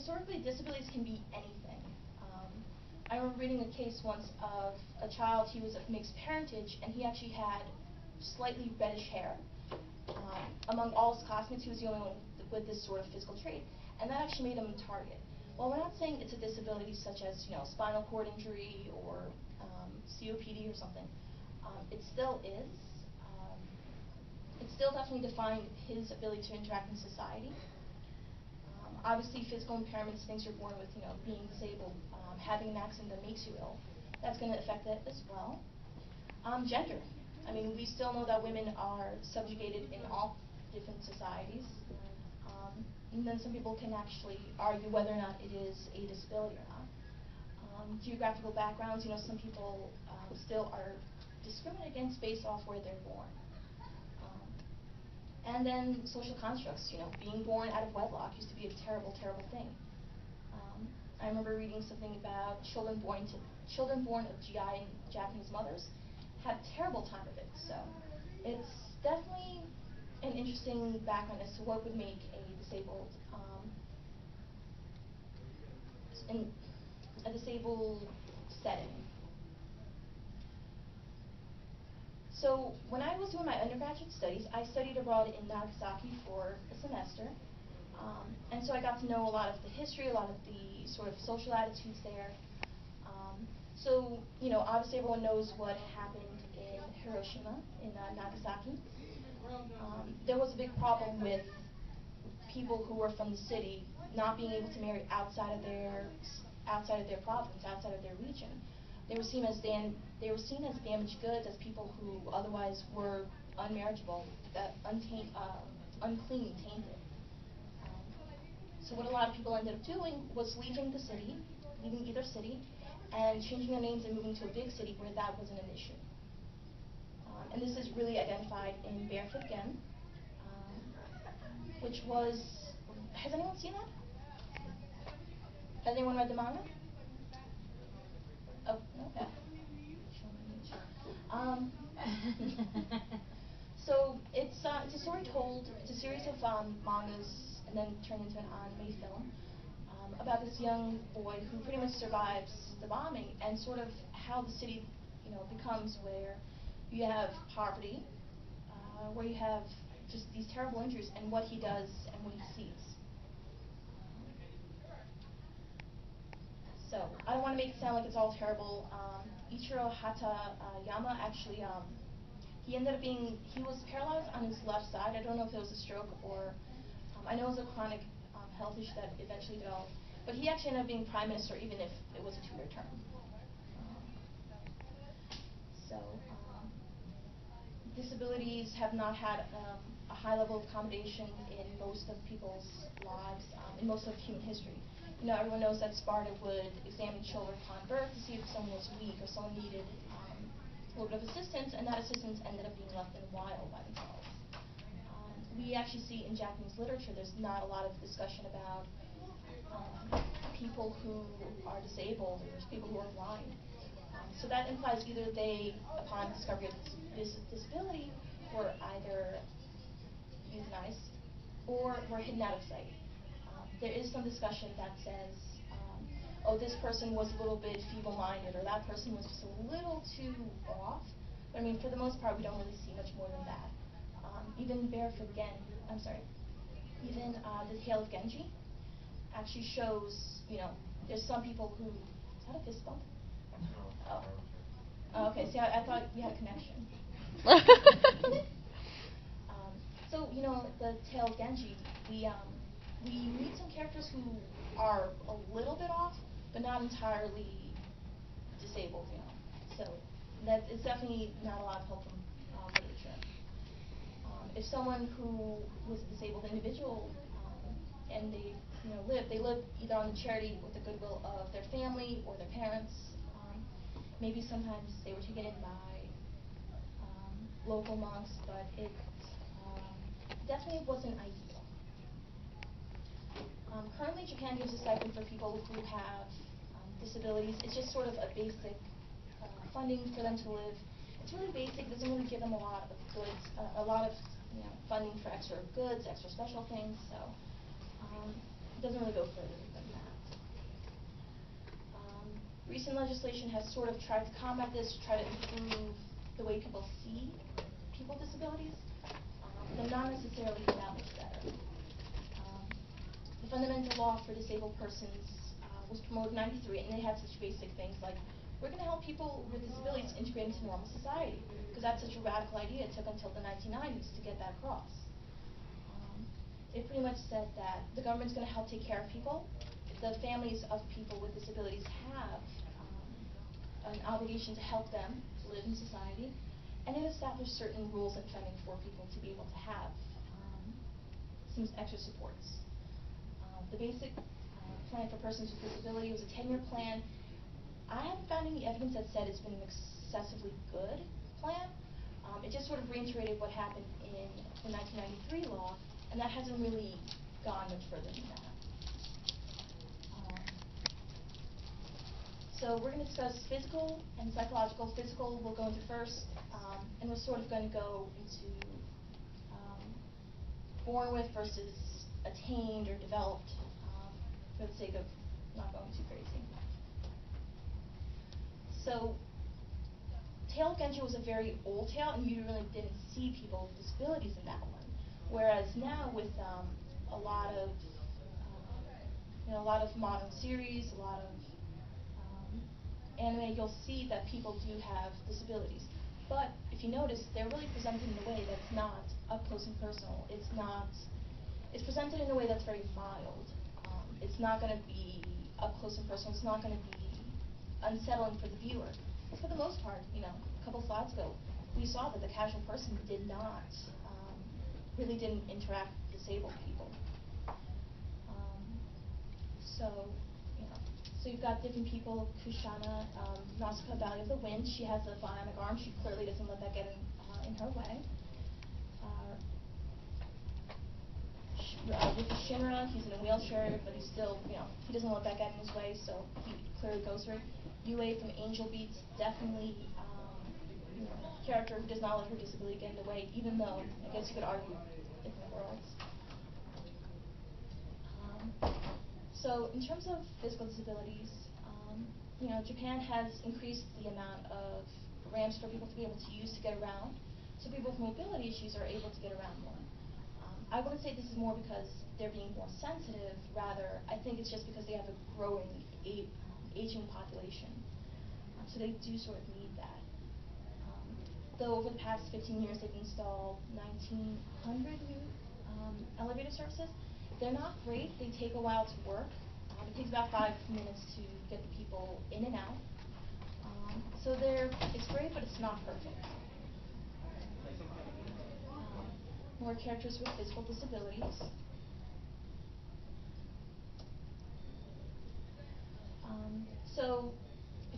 historically, disabilities can be anything. I remember reading a case once of a child. He was of mixed parentage, and he actually had slightly reddish hair. Among all his classmates, he was the only one with this sort of physical trait, and that actually made him a target. Well, we're not saying it's a disability such as spinal cord injury or COPD or something. It still is. It still definitely defined his ability to interact in society. Obviously, physical impairments, things you're born with, being disabled, having an accident that makes you ill, that's going to affect it as well. Gender. I mean, we still know that women are subjugated in all different societies. And then some people can actually argue whether or not it is a disability or not. Geographical backgrounds, some people still are discriminated against based off where they're born. And then social constructs, being born out of wedlock used to be a terrible, terrible thing. I remember reading something about children born of GI and Japanese mothers had a terrible time of it. So it's definitely an interesting background as to what would make a disabled in a disabled setting. So when I was doing my undergraduate studies, I studied abroad in Nagasaki for a semester. And so I got to know a lot of the history, a lot of the sort of social attitudes there. So, obviously everyone knows what happened in Hiroshima, in Nagasaki. There was a big problem with people who were from the city not being able to marry outside of their province, outside of their region. They were seen as damaged goods, as people who otherwise were unmarriageable, unclean, tainted. So what a lot of people ended up doing was leaving either city, and changing their names and moving to a big city where that wasn't an issue. And this is really identified in Barefoot Gen, which was, has anyone seen that? Has anyone read the manga? Oh, no. So it's a story told. It's a series of mangas and then turned into an anime film about this young boy who pretty much survives the bombing, and sort of how the city, becomes where you have poverty, where you have just these terrible injuries, and what he does and what he sees. So I don't want to make it sound like it's all terrible. Ichiro Hatayama actually, he was paralyzed on his left side. I don't know if it was a stroke or, I know it was a chronic health issue that eventually developed. But he actually ended up being prime minister even if it was a 2-year term. Disabilities have not had a high level of accommodation in most of people's lives, in most of human history. Everyone knows that Sparta would examine children upon birth to see if someone was weak or someone needed a little bit of assistance, and that assistance ended up being left in the wild by themselves. We actually see in Japanese literature there's not a lot of discussion about people who are disabled, or there's people who are blind. So that implies either they, upon discovery of this disability, were either euthanized or were hidden out of sight. There is some discussion that says, oh, this person was a little bit feeble-minded, or that person was just a little too off. But I mean, for the most part, we don't really see much more than that. Even Barefoot Gen, even the Tale of Genji actually shows, there's some people who, is that a fist bump? Oh, okay, see, I thought we had a connection. So, the Tale of Genji, we meet some characters who are a little bit off, but not entirely disabled, So that is definitely not a lot of help from literature. If someone who was a disabled individual and they live either on the charity with the goodwill of their family or their parents. Maybe sometimes they were taken in by local monks, but it definitely wasn't ideal. Currently, Japan gives a stipend for people who have disabilities. It's just sort of a basic funding for them to live. It's really basic. It doesn't really give them a lot of goods, a lot of funding for extra goods, extra special things. So it doesn't really go further than that. Recent legislation has sort of tried to combat this, to try to improve the way people see people with disabilities, but not necessarily that much better. The fundamental law for disabled persons was promoted in '93, and they had such basic things like, we're going to help people with disabilities integrate into normal society, because that's such a radical idea. It took until the 1990s to get that across. It pretty much said that the government's going to help take care of people. The families of people with disabilities have an obligation to help them live in society, and it established certain rules and funding for people to be able to have some extra supports. The basic plan for persons with disability was a 10-year plan. I haven't found any evidence that said it's been an excessively good plan. It just sort of reiterated what happened in the 1993 law, and that hasn't really gone much further than that. So we're going to discuss physical and psychological. Physical we'll go into first, and we're sort of going to go into born with versus attained or developed, for the sake of not going too crazy. So Tale of Genji was a very old tale, and you really didn't see people with disabilities in that one. Whereas now, with a lot of modern series, a lot of anime, you'll see that people do have disabilities. But if you notice, they're really presented in a way that's not up close and personal. It's presented in a way that's very mild. It's not going to be up close and personal. It's not going to be unsettling for the viewer. For the most part, a couple slides ago, we saw that the casual person really didn't interact with disabled people. So you've got different people. Kushana, Nausicaa, Valley of the Wind. She has a bionic arm. She clearly doesn't let that get in her way. With Shinra, he's in a wheelchair, but he's still, he doesn't let that get in his way, so he clearly goes for it. Yue from Angel Beats, definitely a character who does not let her disability get in the way, even though, I guess you could argue, different worlds. So in terms of physical disabilities, Japan has increased the amount of ramps for people to be able to use to get around, so people with mobility issues are able to get around more. I wouldn't say this is more because they're being more sensitive. Rather, I think it's just because they have a growing, aging population. So they do sort of need that. Though over the past 15 years, they've installed 1,900 new elevator services. They're not great. They take a while to work. It takes about 5 minutes to get the people in and out. So it's great, but it's not perfect. More characters with physical disabilities. So,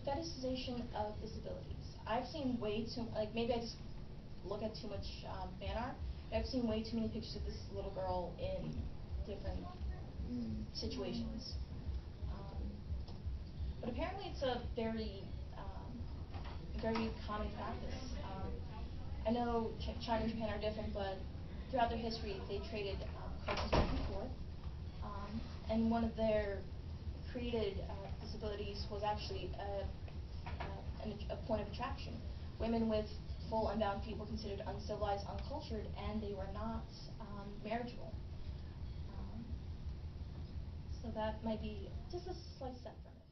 fetishization of disabilities. I've seen way too, maybe I just look at too much fan art, but I've seen way too many pictures of this little girl in different situations. But apparently it's a very common practice. I know China and Japan are different, but throughout their history, they traded cultures back and forth. And one of their created disabilities was actually a point of attraction. Women with full unbound feet were considered uncivilized, uncultured, and they were not marriageable. So that might be just a slight step from it.